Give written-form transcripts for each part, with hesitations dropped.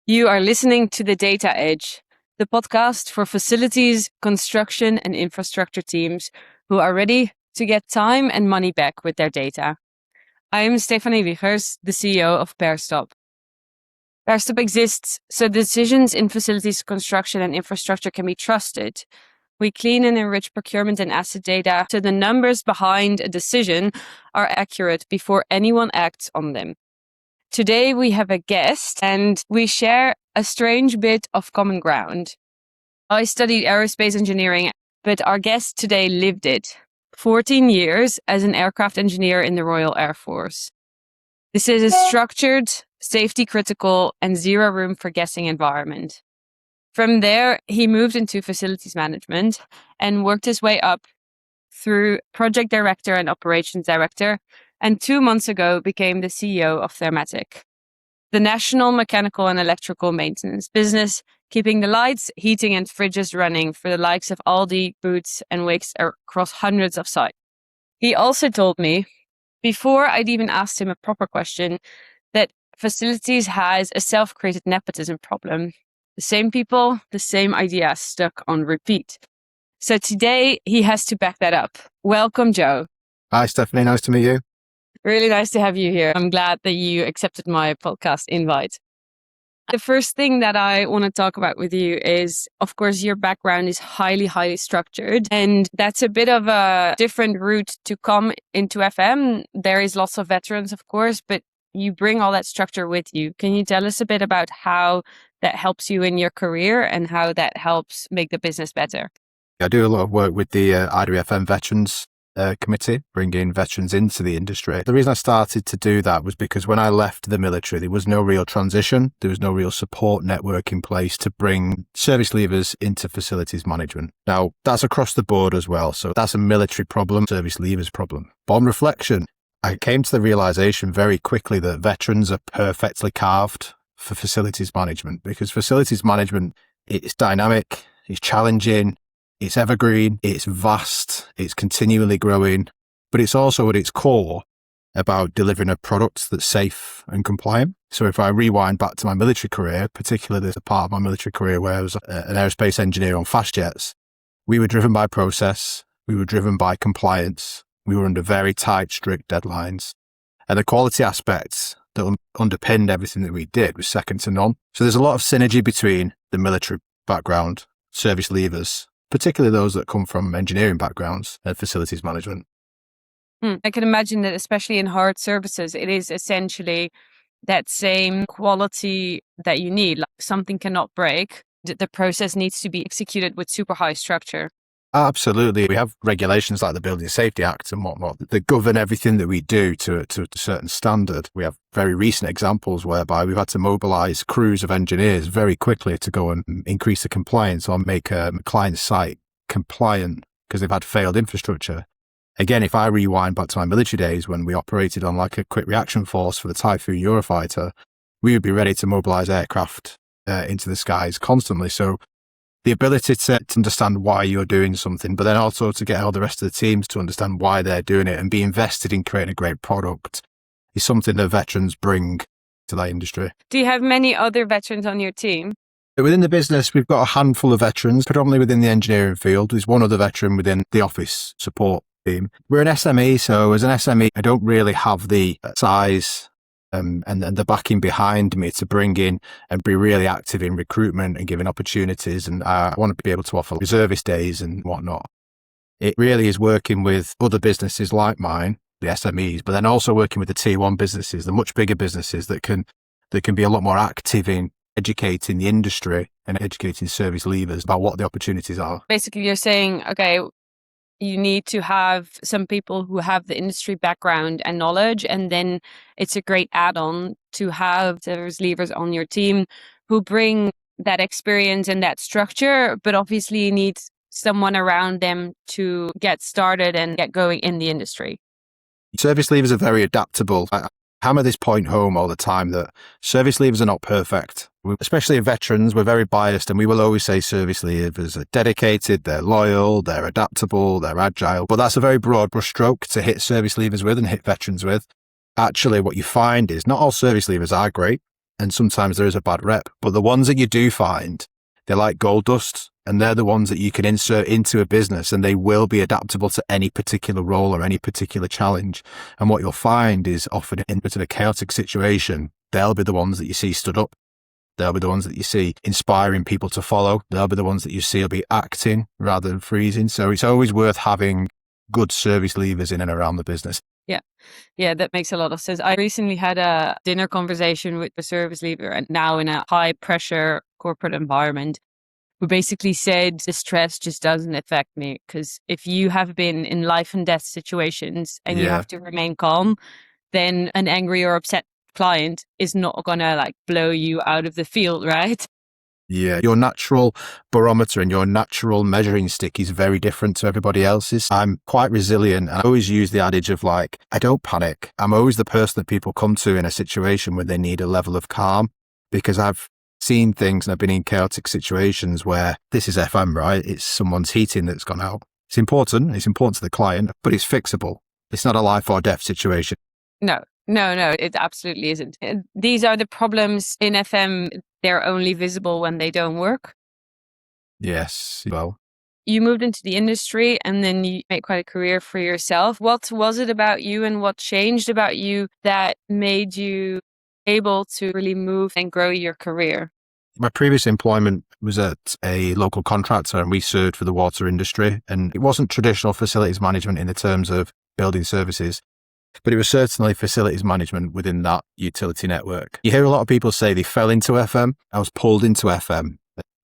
You are listening to The Data Edge, the podcast for facilities, construction, and infrastructure teams who are ready to get time and money back with their data. I'm Stephanie Wiechers, the CEO of Perstop. Perstop exists so decisions in facilities, construction, and infrastructure can be trusted. We clean and enrich procurement and asset data so the numbers behind a decision are accurate before anyone acts on them. Today we have a guest and we share a strange bit of common ground. I studied aerospace engineering, but our guest today lived it. 14 years as an aircraft engineer in the Royal Air Force. This is a structured, safety critical, and zero room for guessing environment. From there, he moved into facilities management and worked his way up through project director and operations director, and 2 months ago became the CEO of Thermatic, the national mechanical and electrical maintenance business, keeping the lights, heating, and fridges running for the likes of Aldi, Boots, and Wiechers across hundreds of sites. He also told me, before I'd even asked him a proper question, that facilities has a self-created nepotism problem. The same people, the same ideas stuck on repeat. So today he has to back that up. Welcome, Joe. Hi, Stephanie. Nice to meet you. Really nice to have you here. I'm glad that you accepted my podcast invite. The first thing that I want to talk about with you is, of course, your background is highly, highly structured. And that's a bit of a different route to come into FM. There is lots of veterans, of course, but you bring all that structure with you. Can you tell us a bit about how that helps you in your career and how that helps make the business better? I do a lot of work with the IWFM Veterans Committee, bringing veterans into the industry. The reason I started to do that was because when I left the military, there was no real transition. There was no real support network in place to bring service leavers into facilities management. Now, that's across the board as well. So that's a military problem, service leavers problem. But on reflection, I came to the realization very quickly that veterans are perfectly carved for facilities management, because facilities management, it's dynamic, it's challenging, it's evergreen, it's vast, it's continually growing, but it's also at its core about delivering a product that's safe and compliant. So if I rewind back to my military career, particularly the part of my military career where I was an aerospace engineer on fast jets, we were driven by process, we were driven by compliance, we were under very tight, strict deadlines. And the quality aspects that underpinned everything that we did was second to none. So there's a lot of synergy between the military background, service leavers, particularly those that come from engineering backgrounds and facilities management. I can imagine that especially in hard services, it is essentially that same quality that you need. Like something cannot break. The process needs to be executed with super high structure. Absolutely. We have regulations like the Building Safety Act and whatnot that govern everything that we do to a certain standard. We have very recent examples whereby we've had to mobilise crews of engineers very quickly to go and increase the compliance or make a client site compliant because they've had failed infrastructure. Again, if I rewind back to my military days when we operated on like a quick reaction force for the Typhoon Eurofighter, we would be ready to mobilise aircraft into the skies constantly. So the ability to understand why you're doing something, but then also to get all the rest of the teams to understand why they're doing it and be invested in creating a great product is something that veterans bring to that industry. Do you have many other veterans on your team? Within the business, we've got a handful of veterans, predominantly within the engineering field. There's one other veteran within the office support team. We're an SME, so as an SME, I don't really have the size and the backing behind me to bring in and be really active in recruitment and giving opportunities. And I want to be able to offer reservist days and whatnot. It really is working with other businesses like mine, the SMEs, but then also working with the tier one businesses, the much bigger businesses that can be a lot more active in educating the industry and educating service leavers about what the opportunities are. Basically, you're saying, okay, you need to have some people who have the industry background and knowledge, and then it's a great add-on to have service leavers on your team who bring that experience and that structure, but obviously you need someone around them to get started and get going in the industry. Service leavers are very adaptable. I hammer this point home all the time that service leavers are not perfect. Especially veterans, we're very biased and we will always say service leavers are dedicated, they're loyal, they're adaptable, they're agile. But that's a very broad brushstroke to hit service leavers with and hit veterans with. Actually, what you find is not all service leavers are great. And sometimes there is a bad rep. But the ones that you do find, they're like gold dust. And they're the ones that you can insert into a business and they will be adaptable to any particular role or any particular challenge. And what you'll find is often in a chaotic situation, they'll be the ones that you see stood up. They'll be the ones that you see inspiring people to follow. They'll be the ones that you see will be acting rather than freezing. So it's always worth having good service leavers in and around the business. Yeah, that makes a lot of sense. I recently had a dinner conversation with the service leader, and now in a high pressure corporate environment, who basically said the stress just doesn't affect me, because if you have been in life and death situations and you have to remain calm, then an angry or upset client is not gonna like blow you out of the field, right? Yeah, your natural barometer and your natural measuring stick is very different to everybody else's. I'm quite resilient and I always use the adage of like, I don't panic. I'm always the person that people come to in a situation where they need a level of calm, because I've seen things and I've been in chaotic situations where this is FM, right? It's someone's heating that's gone out. It's important to the client, but it's fixable. It's not a life or death situation. No, it absolutely isn't. These are the problems in FM. They're only visible when they don't work. Yes. Well, you moved into the industry and then you made quite a career for yourself. What was it about you and what changed about you that made you able to really move and grow your career? My previous employment was at a local contractor and we served for the water industry, and it wasn't traditional facilities management in the terms of building services, but it was certainly facilities management within that utility network. You hear a lot of people say they fell into FM. I was pulled into FM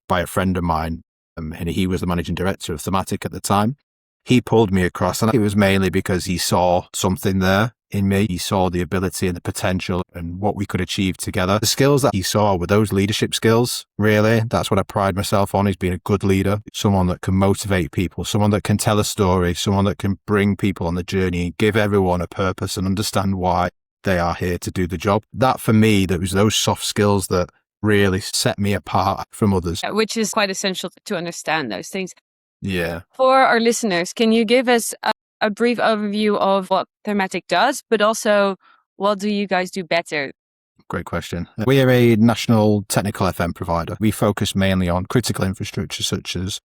by a friend of mine, and he was the managing director of Thematic at the time. He pulled me across, and it was mainly because he saw something there in me. He saw the ability and the potential and what we could achieve together. The skills that he saw were those leadership skills, really. That's what I pride myself on, is being a good leader, someone that can motivate people, someone that can tell a story, someone that can bring people on the journey and give everyone a purpose and understand why they are here to do the job. That, for me, that was those soft skills that really set me apart from others. Which is quite essential to understand those things. Yeah. For our listeners, can you give us a brief overview of what Thematic does, but also what do you guys do better? Great question. We are a national technical FM provider. We focus mainly on critical infrastructure such as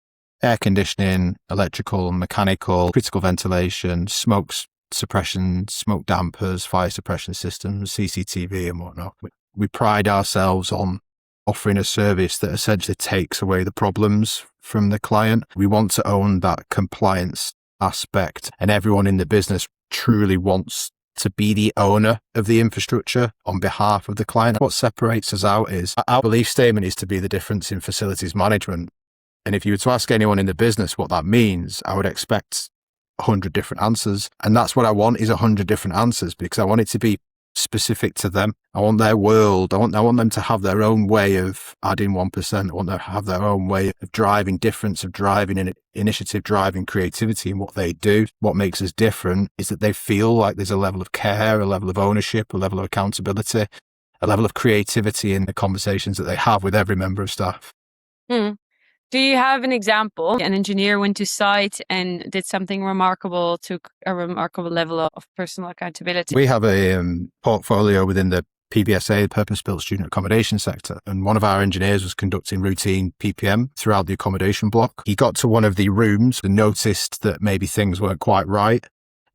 air conditioning, electrical, mechanical, critical ventilation, smoke suppression, smoke dampers, fire suppression systems, CCTV and whatnot. We pride ourselves on offering a service that essentially takes away the problems from the client. We want to own that compliance aspect, and everyone in the business truly wants to be the owner of the infrastructure on behalf of the client. What separates us out is our belief statement is to be the difference in facilities management. And if you were to ask anyone in the business what that means, I would expect 100 different answers. And that's what I want, is 100 different answers, because I want it to be specific to them. I want their world. I want them to have their own way of adding 1%. I want them to have their own way of driving difference, of driving initiative, driving creativity in what they do. What makes us different is that they feel like there's a level of care, a level of ownership, a level of accountability, a level of creativity in the conversations that they have with every member of staff. Do you have an example? An engineer went to site and did something remarkable, took a remarkable level of personal accountability. We have a portfolio within the PBSA, purpose-built student accommodation sector, and one of our engineers was conducting routine PPM throughout the accommodation block. He got to one of the rooms and noticed that maybe things weren't quite right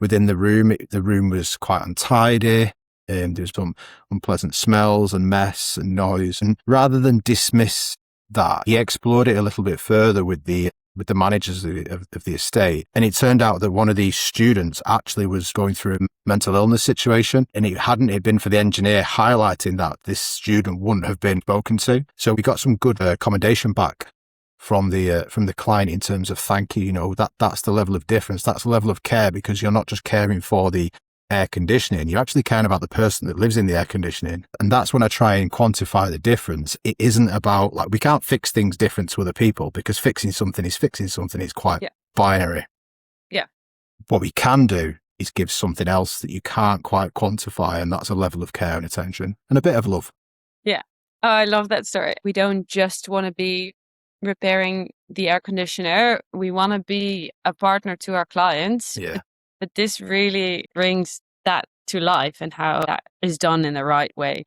within the room. The room was quite untidy. There was some unpleasant smells and mess and noise. And rather than dismiss that, he explored it a little bit further with the managers of the estate. And it turned out that one of these students actually was going through a mental illness situation. And hadn't it been for the engineer highlighting that, this student wouldn't have been spoken to. So we got some good commendation back from the client in terms of thank you. You know, that's the level of difference. That's the level of care, because you're not just caring for the air conditioning, you're actually caring about the person that lives in the air conditioning. And that's when I try and quantify the difference. It isn't about, like, we can't fix things different to other people, because fixing something is quite binary. Yeah. What we can do is give something else that you can't quite quantify, and that's a level of care and attention and a bit of love. Yeah. Oh, I love that story. We don't just want to be repairing the air conditioner. We want to be a partner to our clients. Yeah. But this really brings that to life and how that is done in the right way.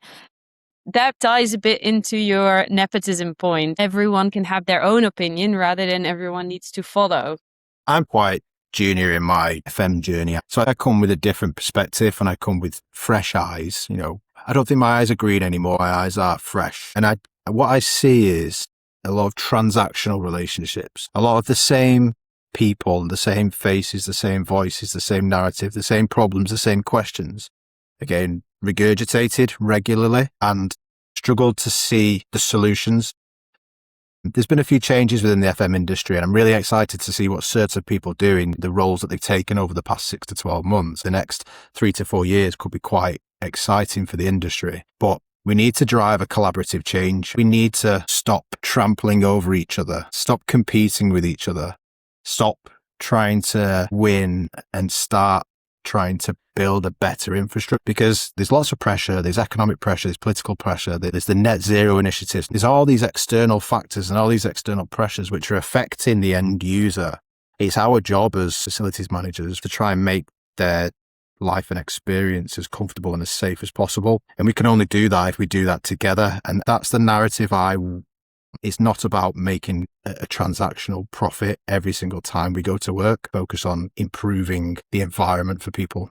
That ties a bit into your nepotism point. Everyone can have their own opinion rather than everyone needs to follow. I'm quite junior in my FM journey. So I come with a different perspective and I come with fresh eyes. I don't think my eyes are green anymore. My eyes are fresh. And what I see is a lot of transactional relationships, a lot of the same people, the same faces, the same voices, the same narrative, the same problems, the same questions. Again, regurgitated regularly and struggled to see the solutions. There's been a few changes within the FM industry, and I'm really excited to see what certain people do in the roles that they've taken over the past 6 to 12 months. The next 3 to 4 years could be quite exciting for the industry, but we need to drive a collaborative change. We need to stop trampling over each other, stop competing with each other, stop trying to win and start trying to build a better infrastructure, because there's lots of pressure. There's economic pressure, there's political pressure, there's the net zero initiatives. There's all these external factors and all these external pressures which are affecting the end user. It's our job as facilities managers to try and make their life and experience as comfortable and as safe as possible. And we can only do that if we do that together. And that's the narrative It's not about making a transactional profit every single time we go to work. Focus on improving the environment for people.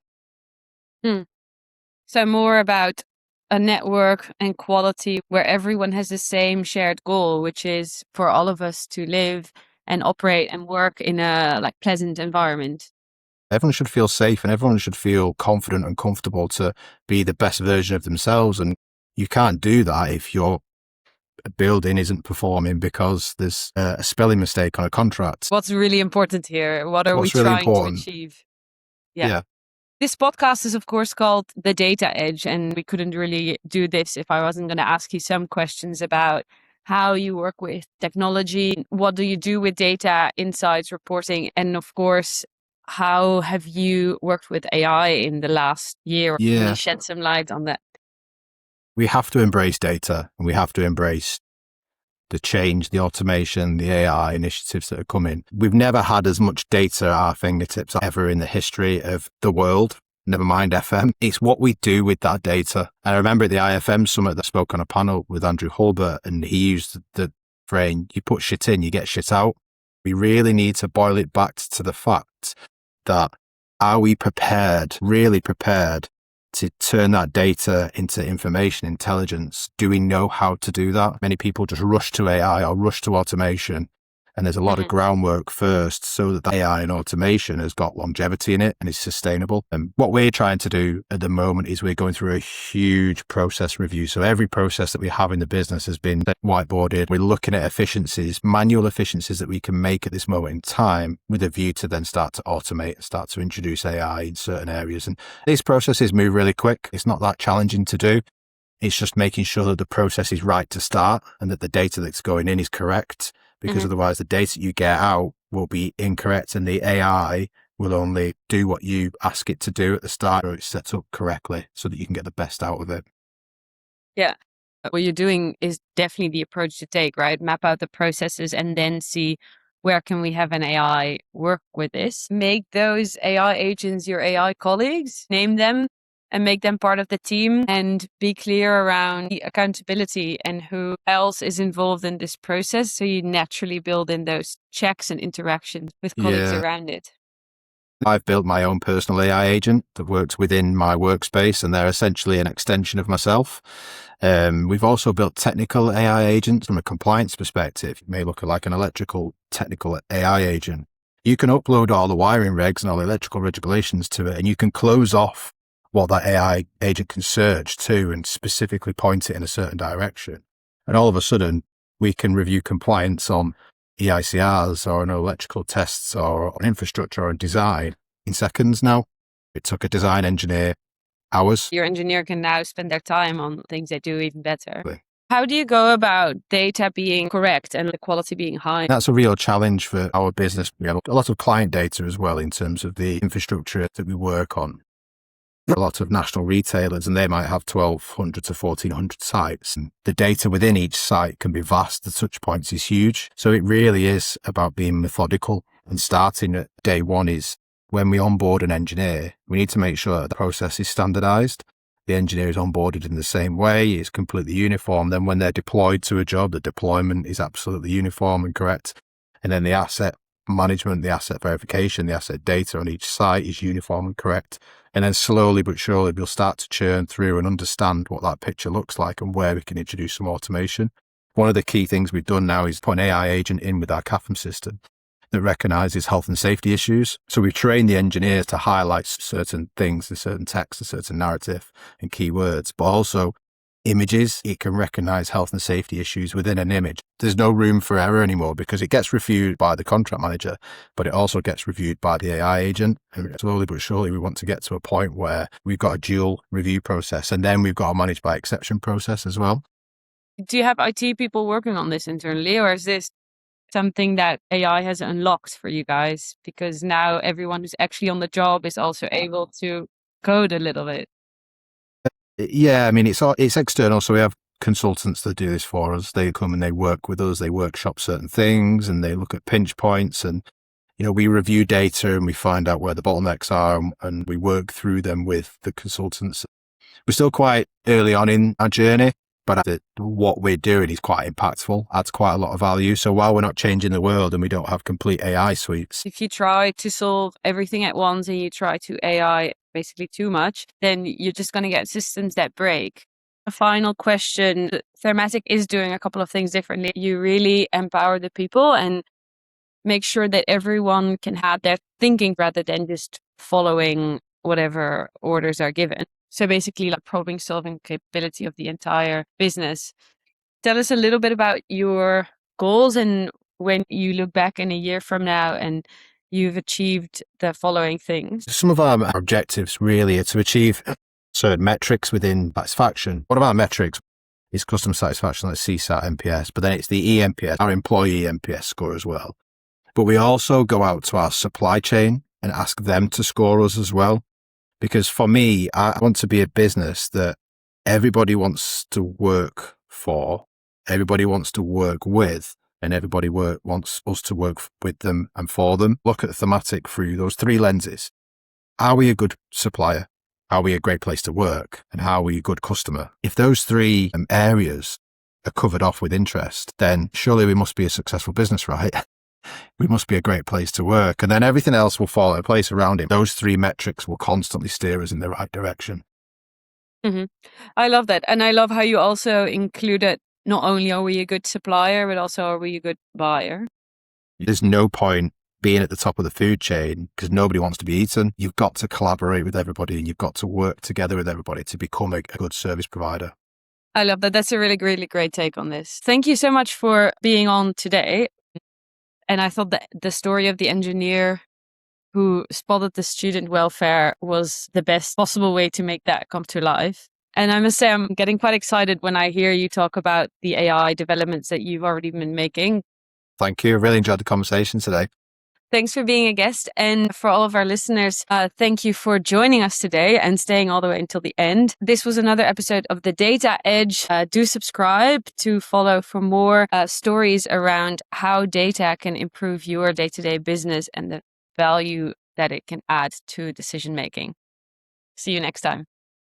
So more about a network and quality where everyone has the same shared goal, which is for all of us to live and operate and work in a pleasant environment. Everyone should feel safe and everyone should feel confident and comfortable to be the best version of themselves. And you can't do that if your building isn't performing because there's a spelling mistake on a contract. What's really important here? What are we trying to achieve? Yeah. This podcast is, of course, called The Data Edge, and we couldn't really do this if I wasn't going to ask you some questions about how you work with technology, what do you do with data, insights, reporting, and of course, how have you worked with AI in the last year? Yeah. Can you shed some light on that? We have to embrace data, and we have to embrace the change, the automation, the AI initiatives that are coming. We've never had as much data at our fingertips ever in the history of the world, never mind FM. It's what we do with that data. I remember at the IFM summit that I spoke on a panel with Andrew Hulbert, and he used the phrase, you put shit in, you get shit out. We really need to boil it back to the fact that are we prepared, really prepared, to turn that data into information intelligence? Do we know how to do that? Many people just rush to AI or rush to automation, and there's a lot of groundwork first so that the AI and automation has got longevity in it and is sustainable. And what we're trying to do at the moment is we're going through a huge process review. So every process that we have in the business has been whiteboarded. We're looking at efficiencies, manual efficiencies that we can make at this moment in time with a view to then start to automate and start to introduce AI in certain areas. And these processes move really quick. It's not that challenging to do. It's just making sure that the process is right to start and that the data that's going in is correct, because otherwise the data you get out will be incorrect and the AI will only do what you ask it to do at the start, or it's set up correctly so that you can get the best out of it. Yeah. What you're doing is definitely the approach to take, right? Map out the processes and then see where can we have an AI work with this. Make those AI agents your AI colleagues, name them, and make them part of the team, and be clear around the accountability and who else is involved in this process. So you naturally build in those checks and interactions with colleagues around it. I've built my own personal AI agent that works within my workspace, and they're essentially an extension of myself. We've also built technical AI agents from a compliance perspective. It may look like an electrical technical AI agent. You can upload all the wiring regs and all the electrical regulations to it, and you can close off what that AI agent can search to and specifically point it in a certain direction. And all of a sudden, we can review compliance on EICRs or on electrical tests or on infrastructure or on design in seconds now. It took a design engineer hours. Your engineer can now spend their time on things they do even better. Exactly. How do you go about data being correct and the quality being high? That's a real challenge for our business. We have a lot of client data as well in terms of the infrastructure that we work on. A lot of national retailers, and they might have 1,200 to 1,400 sites, and the data within each site can be vast. The touch points is huge. So it really is about being methodical, and starting at day one is when we onboard an engineer, we need to make sure that the process is standardized. The engineer is onboarded in the same way. It's completely uniform. Then when they're deployed to a job, the deployment is absolutely uniform and correct. And then the asset management, the asset verification, the asset data on each site is uniform and correct. And then slowly but surely, we'll start to churn through and understand what that picture looks like and where we can introduce some automation. One of the key things we've done now is put an AI agent in with our CAFM system that recognizes health and safety issues. So we've trained the engineers to highlight certain things and certain text, a certain narrative and keywords, but also images. It can recognize health and safety issues within an image. There's no room for error anymore because it gets reviewed by the contract manager, but it also gets reviewed by the AI agent. And slowly but surely, we want to get to a point where we've got a dual review process, and then we've got a managed by exception process as well. Do you have IT people working on this internally, or is this something that AI has unlocked for you guys? Because now everyone who's actually on the job is also able to code a little bit. Yeah, I mean, it's external. So we have consultants that do this for us. They come and they work with us. They workshop certain things and they look at pinch points, and we review data and we find out where the bottlenecks are, and we work through them with the consultants. We're still quite early on in our journey, but what we're doing is quite impactful, adds quite a lot of value. So while we're not changing the world and we don't have complete AI suites. If you try to solve everything at once and you try to AI basically too much, then you're just going to get systems that break. A final question. Thermatic is doing a couple of things differently. You really empower the people and make sure that everyone can have their thinking rather than just following whatever orders are given. So basically like problem solving capability of the entire business. Tell us a little bit about your goals and when you look back in a year from now and you've achieved the following things. Some of our objectives really are to achieve certain metrics within satisfaction. One of our metrics is customer satisfaction, like CSAT, NPS, but then it's the eNPS, our employee NPS score as well. But we also go out to our supply chain and ask them to score us as well. Because for me, I want to be a business that everybody wants to work for, everybody wants to work with, and everybody wants us to work with them and for them. Look at Thematic through those three lenses. Are we a good supplier? Are we a great place to work? And how are we a good customer? If those three areas are covered off with interest, then surely we must be a successful business, right? We must be a great place to work. And then everything else will fall into place around it. Those three metrics will constantly steer us in the right direction. Mm-hmm. I love that. And I love how you also included not only are we a good supplier, but also are we a good buyer? There's no point being at the top of the food chain because nobody wants to be eaten. You've got to collaborate with everybody and you've got to work together with everybody to become a good service provider. I love that. That's a really, really great take on this. Thank you so much for being on today. And I thought that the story of the engineer who spotted the student welfare was the best possible way to make that come to life. And I must say, I'm getting quite excited when I hear you talk about the AI developments that you've already been making. Thank you. I really enjoyed the conversation today. Thanks for being a guest. And for all of our listeners, thank you for joining us today and staying all the way until the end. This was another episode of The Data Edge. Do subscribe to follow for more stories around how data can improve your day-to-day business and the value that it can add to decision making. See you next time.